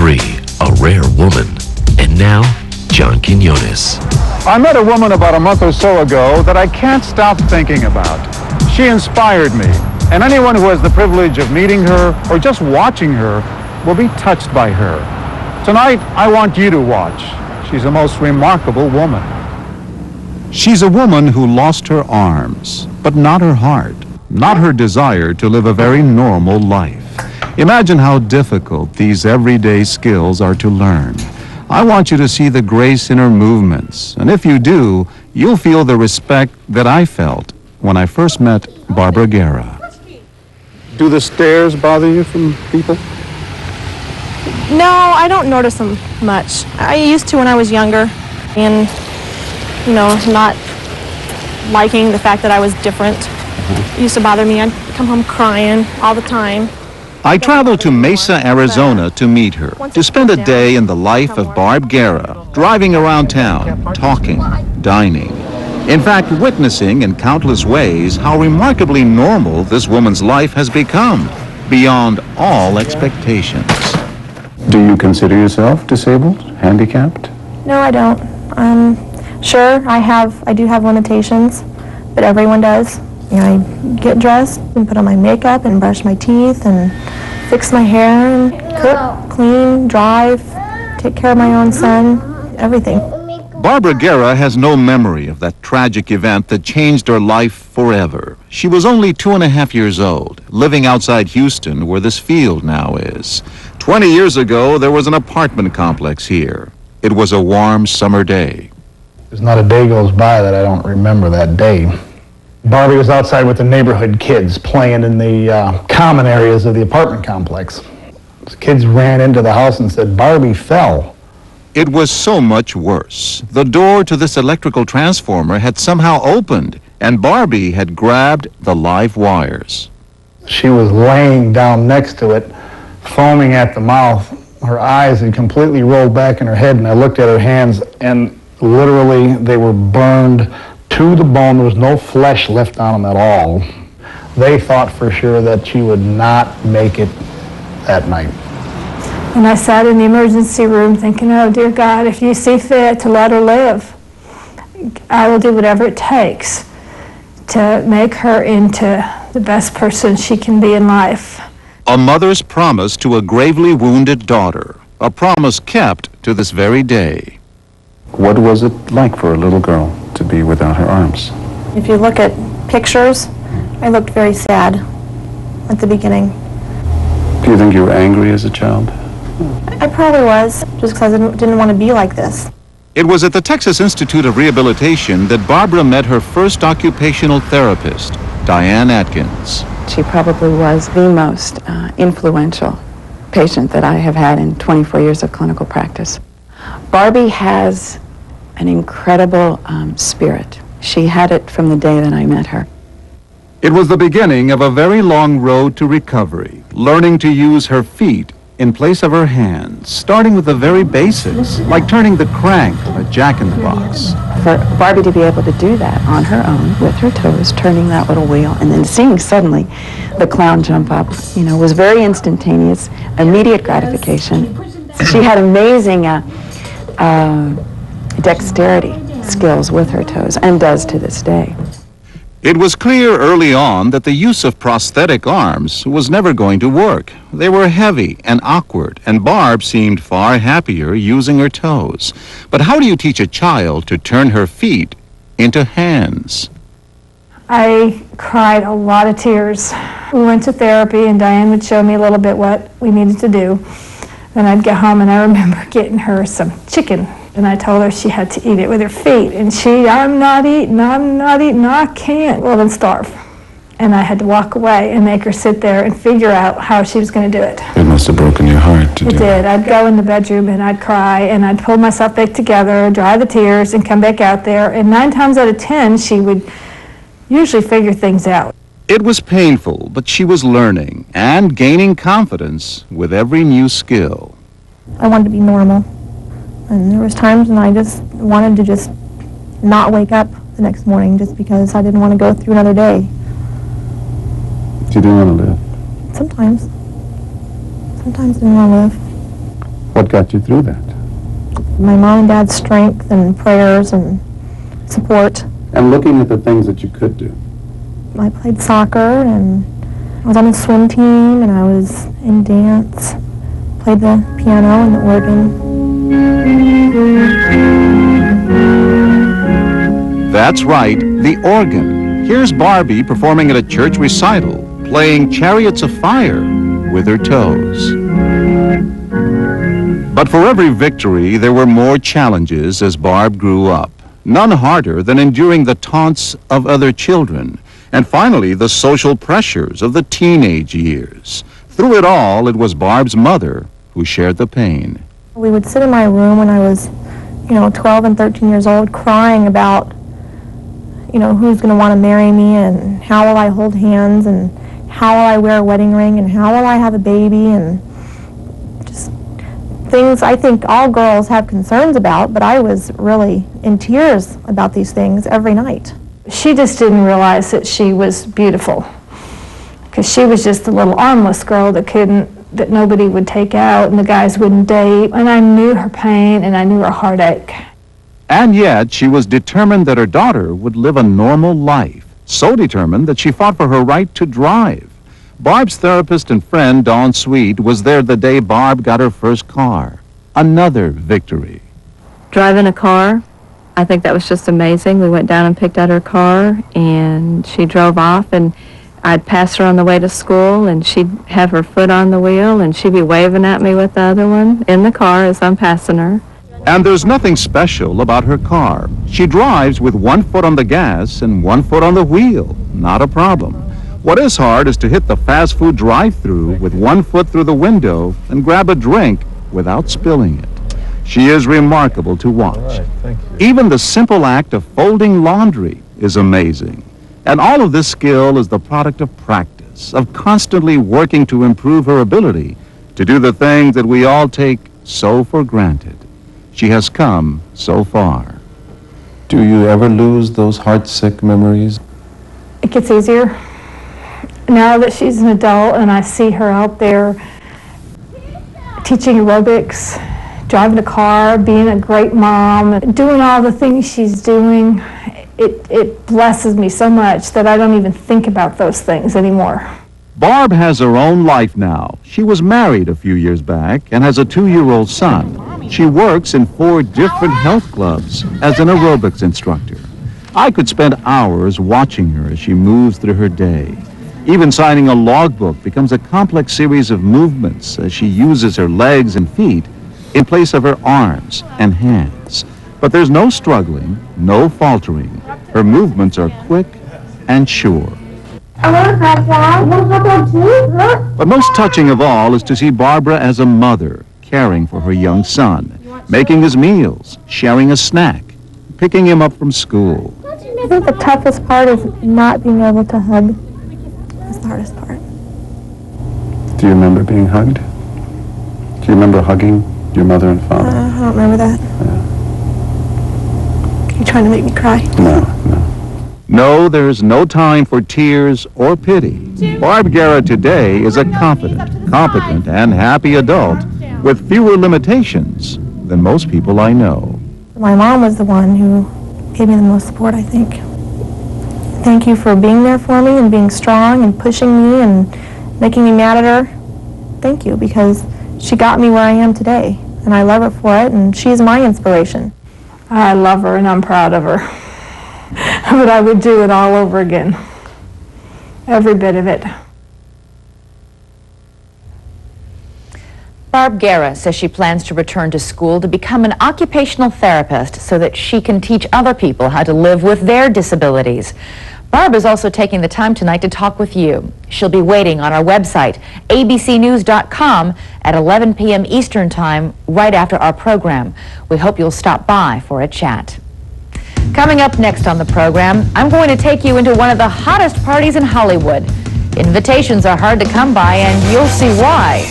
3, a rare woman. And now, John Quinones. I met a woman about a month or so ago that I can't stop thinking about. She inspired me, and anyone who has the privilege of meeting her or just watching her will be touched by her. Tonight, I want you to watch. She's a most remarkable woman. She's a woman who lost her arms, but not her heart, not her desire to live a very normal life. Imagine how difficult these everyday skills are to learn. I want you to see the grace in her movements, and if you do, you'll feel the respect that I felt when I first met Barbara Guerra. Do the stares bother you from people? No, I don't notice them much. I used to when I was younger, and, not liking the fact that I was different. It used to bother me. I'd come home crying all the time. I traveled to Mesa, Arizona to meet her, to spend a day in the life of Barb Guerra, driving around town, talking, dining. In fact, witnessing in countless ways how remarkably normal this woman's life has become, beyond all expectations. Do you consider yourself disabled, handicapped? No, I don't. Sure, I do have limitations, but everyone does. I get dressed and put on my makeup and brush my teeth and fix my hair and cook, clean, drive, take care of my own son, everything. Barbara Guerra has no memory of that tragic event that changed her life forever. She was only 2.5 years old, living outside Houston, where this field now is. 20 years ago, there was an apartment complex here. It was a warm summer day. There's not a day goes by that I don't remember that day. Barbie was outside with the neighborhood kids playing in the common areas of the apartment complex. The kids ran into the house and said, "Barbie fell." It was so much worse. The door to this electrical transformer had somehow opened, and Barbie had grabbed the live wires. She was laying down next to it, foaming at the mouth. Her eyes had completely rolled back in her head, and I looked at her hands, and literally they were burned to the bone. There was no flesh left on them at all. They thought for sure that she would not make it that night. And I sat in the emergency room thinking, oh, dear God, if you see fit to let her live, I will do whatever it takes to make her into the best person she can be in life. A mother's promise to a gravely wounded daughter, a promise kept to this very day. What was it like for a little girl to be without her arms? If you look at pictures, I looked very sad at the beginning. Do you think you were angry as a child? I probably was, just because I didn't want to be like this. It was at the Texas Institute of Rehabilitation that Barbara met her first occupational therapist, Diane Atkins. She probably was the most influential patient that I have had in 24 years of clinical practice. Barbie has an incredible spirit. She had it from the day that I met her. It was the beginning of a very long road to recovery, learning to use her feet in place of her hands, starting with the very basics, like turning the crank on a jack-in-the-box. For Barbie to be able to do that on her own, with her toes, turning that little wheel, and then seeing suddenly the clown jump up, was very instantaneous, immediate gratification. She had amazing dexterity skills with her toes, and does to this day. It was clear early on that the use of prosthetic arms was never going to work. They were heavy and awkward, and Barb seemed far happier using her toes. But how do you teach a child to turn her feet into hands? I cried a lot of tears. We went to therapy, and Diane would show me a little bit what we needed to do. Then I'd get home, and I remember getting her some chicken, and I told her she had to eat it with her feet, and I'm not eating, I can't. Well, then starve. And I had to walk away and make her sit there and figure out how she was going to do it. It must have broken your heart to do. It did. I'd go in the bedroom and I'd cry, and I'd pull myself back together, dry the tears, and come back out there, and 9 times out of 10, she would usually figure things out. It was painful, but she was learning and gaining confidence with every new skill. I wanted to be normal. And there was times when I just wanted to just not wake up the next morning just because I didn't want to go through another day. You didn't want to live? Sometimes. Sometimes I didn't want to live. What got you through that? My mom and dad's strength and prayers and support. And looking at the things that you could do. I played soccer, and I was on the swim team, and I was in dance, played the piano and the organ. That's right, the organ. Here's Barbie performing at a church recital, playing Chariots of Fire with her toes. But for every victory, there were more challenges as Barb grew up. None harder than enduring the taunts of other children, and finally the social pressures of the teenage years. Through it all, it was Barb's mother who shared the pain. We would sit in my room when I was, 12 and 13 years old, crying about, who's going to want to marry me, and how will I hold hands, and how will I wear a wedding ring, and how will I have a baby, and just things I think all girls have concerns about, but I was really in tears about these things every night. She just didn't realize that she was beautiful, because she was just a little armless girl that nobody would take out and the guys wouldn't date. And I knew her pain and I knew her heartache. And yet, she was determined that her daughter would live a normal life. So determined that she fought for her right to drive. Barb's therapist and friend, Dawn Sweet, was there the day Barb got her first car. Another victory. Driving a car, I think that was just amazing. We went down and picked out her car, and she drove off, and I'd pass her on the way to school, and she'd have her foot on the wheel, and she'd be waving at me with the other one in the car as I'm passing her. And there's nothing special about her car. She drives with one foot on the gas and one foot on the wheel. Not a problem. What is hard is to hit the fast food drive-thru with one foot through the window and grab a drink without spilling it. She is remarkable to watch. All right, thank you. Even the simple act of folding laundry is amazing. And all of this skill is the product of practice, of constantly working to improve her ability to do the things that we all take so for granted. She has come so far. Do you ever lose those heart-sick memories? It gets easier. Now that she's an adult and I see her out there teaching aerobics, driving a car, being a great mom, doing all the things she's doing, it blesses me so much that I don't even think about those things anymore. Barb has her own life now. She was married a few years back and has a 2-year-old son. She works in 4 different health clubs as an aerobics instructor. I could spend hours watching her as she moves through her day. Even signing a logbook becomes a complex series of movements as she uses her legs and feet in place of her arms and hands. But there's no struggling, no faltering. Her movements are quick and sure. But most touching of all is to see Barbara as a mother, caring for her young son, making his meals, sharing a snack, picking him up from school. I think the toughest part is not being able to hug. That's the hardest part. Do you remember being hugged? Do you remember hugging your mother and father? I don't remember that. You trying to make me cry? No. No, there's no time for tears or pity. Barb Guerra today is a confident, competent, and happy adult with fewer limitations than most people I know. My mom was the one who gave me the most support, I think. Thank you for being there for me and being strong and pushing me and making me mad at her. Thank you, because she got me where I am today, and I love her for it, and she's my inspiration. I love her and I'm proud of her. But I would do it all over again. Every bit of it. Barb Guerra says she plans to return to school to become an occupational therapist so that she can teach other people how to live with their disabilities. Barb is also taking the time tonight to talk with you. She'll be waiting on our website, abcnews.com, at 11 p.m. Eastern Time, right after our program. We hope you'll stop by for a chat. Coming up next on the program, I'm going to take you into one of the hottest parties in Hollywood. Invitations are hard to come by, and you'll see why.